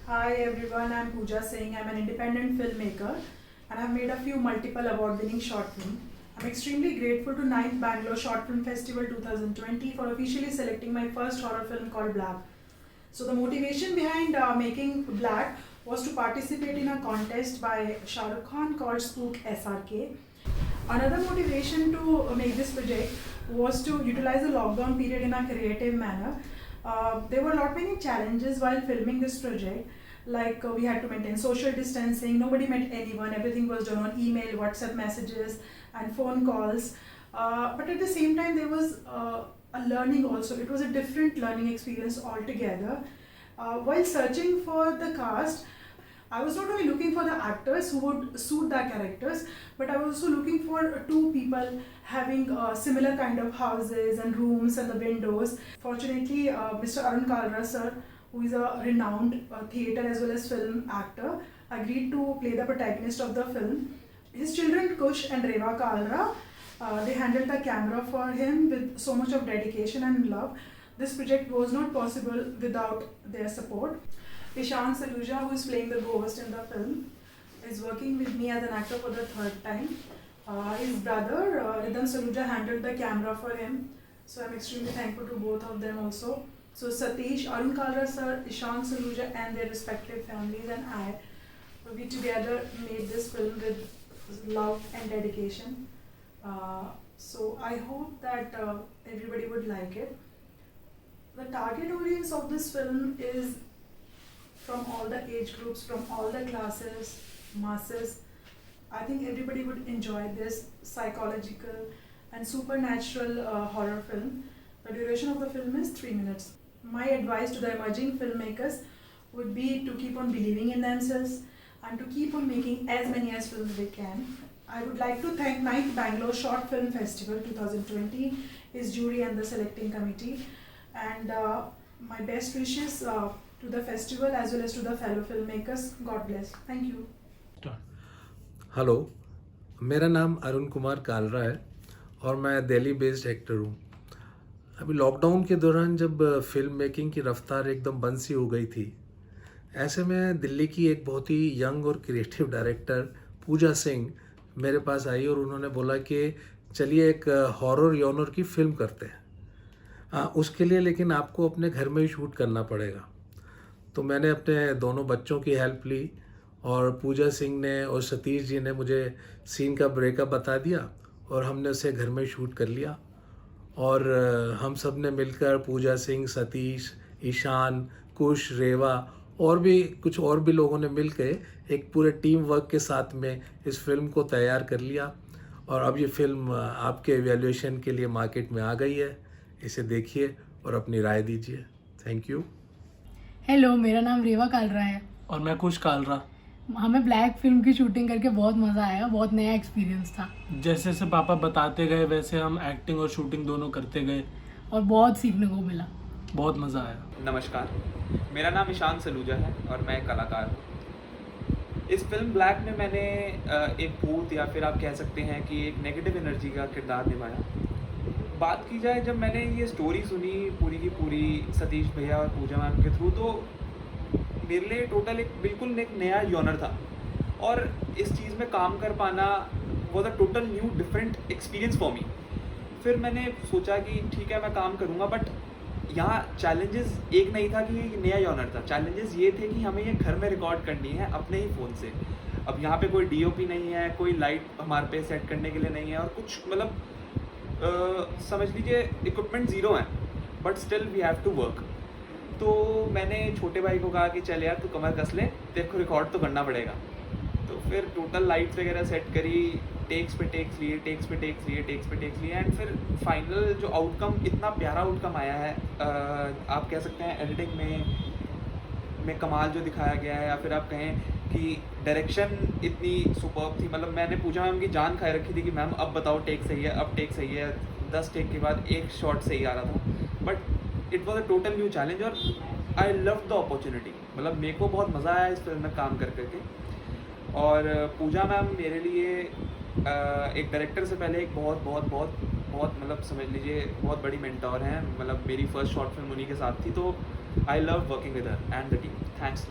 Hi everyone, I'm Pooja Singh. I'm an independent filmmaker and I've made a few multiple award-winning short films. I'm extremely grateful to 9th Bangalore Short Film Festival 2020 for officially selecting my first horror film called Black. So the motivation behind making Black was to participate in a contest by Shah Rukh Khan called Spook SRK. Another motivation to make this project was to utilize the lockdown period in a creative manner. There were not many challenges while filming this project, like we had to maintain social distancing, nobody met anyone, everything was done on email, WhatsApp messages, and phone calls. But at the same time, there was a learning also. It was a different learning experience altogether. While searching for the cast, I was not only looking for the actors who would suit the characters, but I was also looking for two people having similar kind of houses and rooms and the windows. Fortunately, Mr. Arun Kalra sir, who is a renowned theatre as well as film actor, agreed to play the protagonist of the film. His children Kush and Reva Kalra, they handled the camera for him with so much of dedication and love. This project was not possible without their support. Ishan Saluja, who is playing the ghost in the film, is working with me as an actor for the third time. His brother, Ridham Saluja, handled the camera for him. So I'm extremely thankful to both of them also. So Satish, Arun Kalra sir, Ishan Saluja and their respective families and we together made this film with love and dedication. So I hope that everybody would like it. The target audience of this film is from all the age groups, from all the classes, masses. I think everybody would enjoy this psychological and supernatural horror film. The duration of the film is 3 minutes. My advice to the emerging filmmakers would be to keep on believing in themselves and to keep on making as many as films they can. I would like to thank 9th Bangalore Short Film Festival 2020, its jury and the selecting committee, and my best wishes to the festival as well as to the fellow filmmakers. God bless. Thank you. Hello, मेरा नाम अरुण कुमार कालरा है और मैं Delhi based actor हूँ। अभी lockdown के दौरान जब फिल्म मेकिंग की रफ्तार एकदम बंद सी हो गई थी, ऐसे में दिल्ली की एक बहुत ही यंग और क्रिएटिव डायरेक्टर पूजा सिंह मेरे पास आई और उन्होंने बोला कि चलिए एक हॉरर यॉनर की फिल्म करते हैं। उसके लिए लेकिन आपको अपने घर में ही शूट करना पड़ेगा। तो मैंने अपने दोनों बच्चों की हेल्प ली और पूजा सिंह ने और सतीश जी ने मुझे सीन का ब्रेकअप बता दिया और हमने उसे घर में शूट कर लिया। और हम सब ने मिलकर पूजा सिंह, सतीश, ईशान, कुश, रेवा और भी कुछ और भी लोगों ने मिलकर एक पूरे टीम वर्क के साथ में इस फिल्म को तैयार कर लिया और अब ये फिल्म आपके एवेल्यूएशन के लिए मार्केट में आ गई है। इसे देखिए और अपनी राय दीजिए। Thank you. हेलो, मेरा नाम रेवा कालरा है और मैं कुश कालरा। हमें ब्लैक फिल्म की शूटिंग करके बहुत मज़ा आया, बहुत नया एक्सपीरियंस था जैसे जैसे पापा बताते गए वैसे हम एक्टिंग और शूटिंग दोनों करते गए और बहुत सीखने को मिला। बहुत मज़ा आया। नमस्कार, मेरा नाम ईशान सलूजा है और मैं एक कलाकार हूँ। इस फिल्म ब्लैक में मैंने एक भूत या फिर आप कह सकते हैं कि एक नेगेटिव एनर्जी का किरदार निभाया। बात की जाए, जब मैंने ये स्टोरी सुनी पूरी की पूरी सतीश भैया और पूजा मैम के थ्रू, तो मेरे लिए टोटल बिल्कुल एक नया जॉनर था और इस चीज़ में काम कर पाना was a total new different experience for me. फिर मैंने सोचा कि ठीक है मैं काम करूँगा, बट यहाँ चैलेंजेस एक नहीं था कि ये नया जॉनर था। चैलेंजेस ये थे कि हमें ये घर में रिकॉर्ड करनी है अपने ही फ़ोन से। अब यहाँ पे कोई डीओपी नहीं है, कोई लाइट हमारे पे सेट करने के लिए नहीं है और कुछ मतलब समझ लीजिए इक्विपमेंट ज़ीरो हैं, but still we have to work. तो मैंने छोटे भाई को कहा कि चल यार तू कमर कस ले, तेरे को रिकॉर्ड तो करना पड़ेगा। तो फिर टोटल लाइट्स वगैरह सेट करी, टेक्स पे टेक्स लिए एंड फिर फाइनल जो आउटकम, इतना प्यारा आउटकम आया है। आप कह सकते हैं एडिटिंग में कमाल जो दिखाया गया है, या फिर आप कहें कि डायरेक्शन इतनी सुपर्ब थी। मतलब मैंने पूछा मैम की जान खाए रखी थी कि मैम अब बताओ टेक सही है, अब टेक सही है। 10 टेक के बाद एक शॉट सही आ रहा था, but it was a total new challenge और आई लव द अपॉर्चुनिटी। मतलब मेरे को बहुत मज़ा आया इस फिल्म में काम कर करके। और पूजा मैम मेरे लिए एक डायरेक्टर से पहले एक बहुत मतलब समझ लीजिए बहुत बड़ी मेंटोर हैं। मतलब मेरी फर्स्ट शॉर्ट फिल्म उन्हीं के साथ थी, तो I love working with her and the team. Thanks.